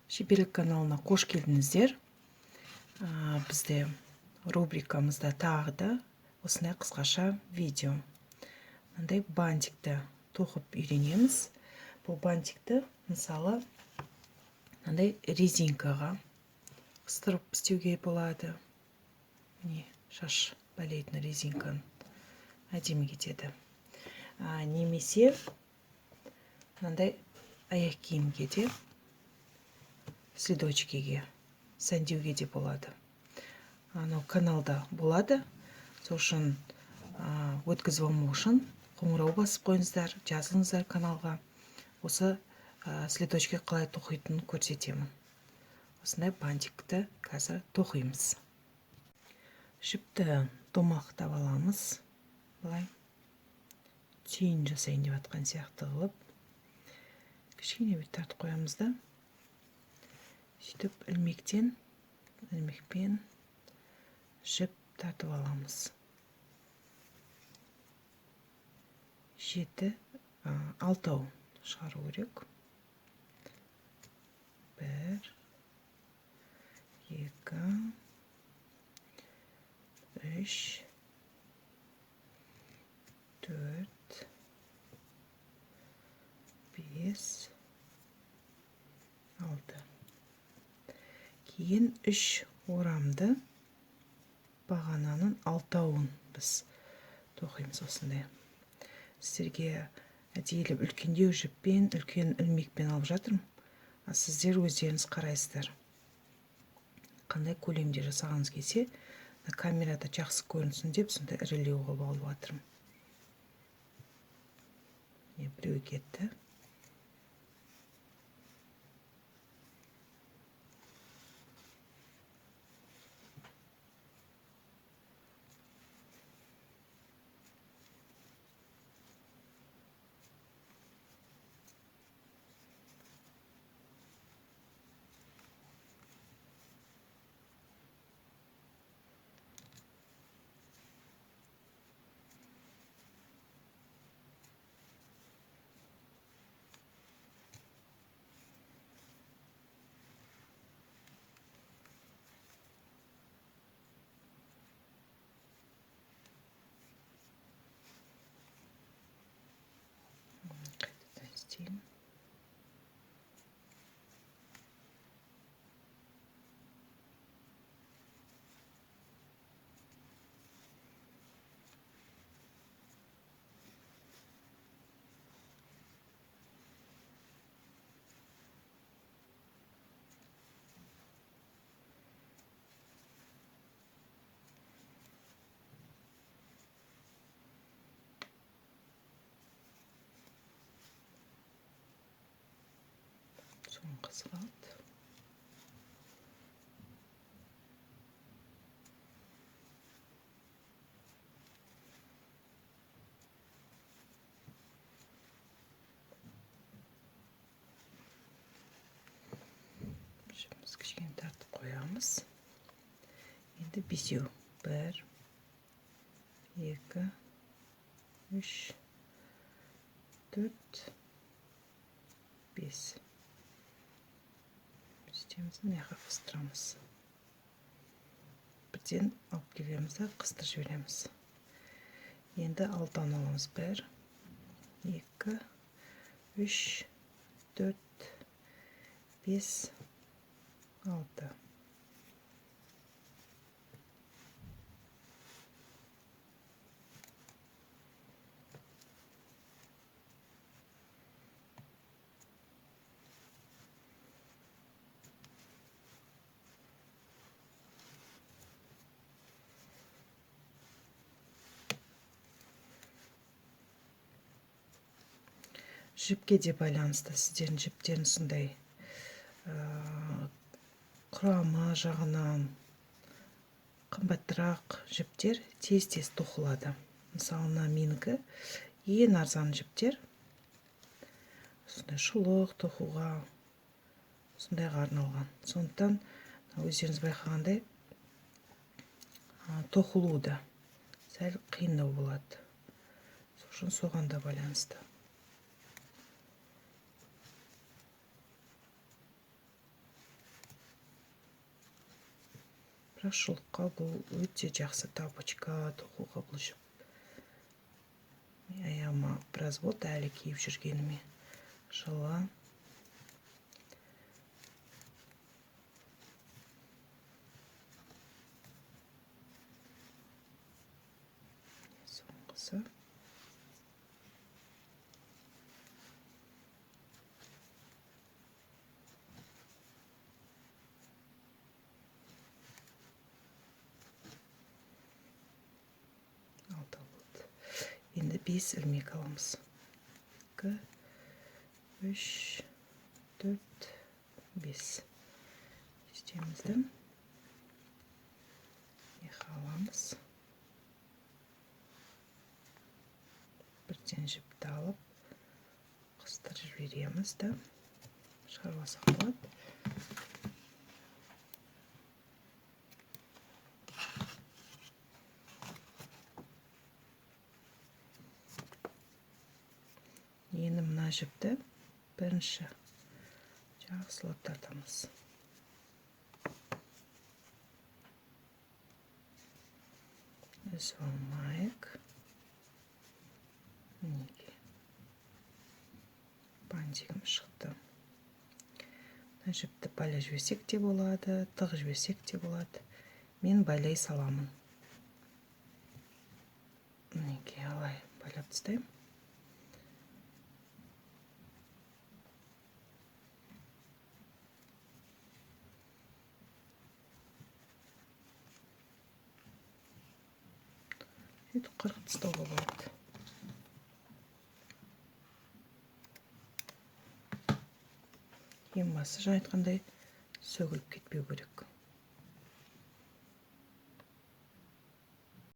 Шеберлік каналына қош келдіңіздер. Бізде рубрикамызда тағы да осындай қысқаша видео. Мындай бантикті тоқып үйренеміз. Бұл бантикті мысалы мындай резинкаға қыстырып істеуге болады. Міне шаш балейтін резинканы әдемі кетеді. Немесе мындай аяқ киімге де, следочкеге сәндеуге де болады. Анау каналда болады. Сол үшін өткізіп алмау үшін қоңырау басып қойыңыздар, жазылыңыздар каналға. Осы следочке қалай тоқитынын көрсетемін. Осындай бантикті қазір тоқимыз. Жіпті домалақтап аламыз. Былай түйін жасайын деп жатқан сияқты қылып. Кішкене бір тартып қоямыз да. Сөйтіп ілмекпен жіп тартып аламыз. 6 шығару керек. 1 2 3 4 5 6. Кейін 3 орамды бағананың 6-ауын біз тоқимыз осындай. Сіздерге әдейілеп үлкендеу жіппен, үлкен ілмекпен алып жатырмын. Сіздер өздеріңіз қарайсыздар. Қандай көлемде жасағыңыз келсе, камерада жақсы көрінсін деп сондай ірілеу қылып алып жатырмын. Біреу кетті. Соңғысы қалды. Жіпіміз кішкене тартып қоямыз. Енді 5. 1 2 3 4 5. Үстемізді мынаға қыстырамыз. Бірден алып келеміз да қыстырып жібереміз. Енді 6-дан аламыз. 1 2 3 4 5 6. Жіпке де байланысты. Сіздердің жіптерін сондай құрамы жағынан қымбатырақ жіптер тез-тез тоқылады. Мысалына менікі ең арзан жіптер. Сондай шұлық тоқуға, сондайға арналған. Сондықтан өздеріңіз байқағандай тоқылуы да сәл қиындау болады. Соған да байланысты. бірақ шұлыққа бұл өте жақсы тапочка тоқуға бұл жіп. Аяғыма біраз болды әлі киіп жүргеніме. Жылы. Соңғысы. Енді 5 ілмек аламыз. 2, 3, 4, 5. Кестемізді аламыз. Бірден жіпті алып, қыстырып жібереміз да шығармасақ болады. Енді мына жіпті бірінші жақсылап тартамыз. Үзіп алмайық. Мінекей. Бантигім шықты. Мына жіпті байлап жіберсек те болады, тығып жіберсек те болады. Мен байлай саламын. Мінекей, алай байлап тастаймын. Сөйтіп қырқып тастауға болады. Ең басы жаңа айтқандай сөгіліп кетпеу керек.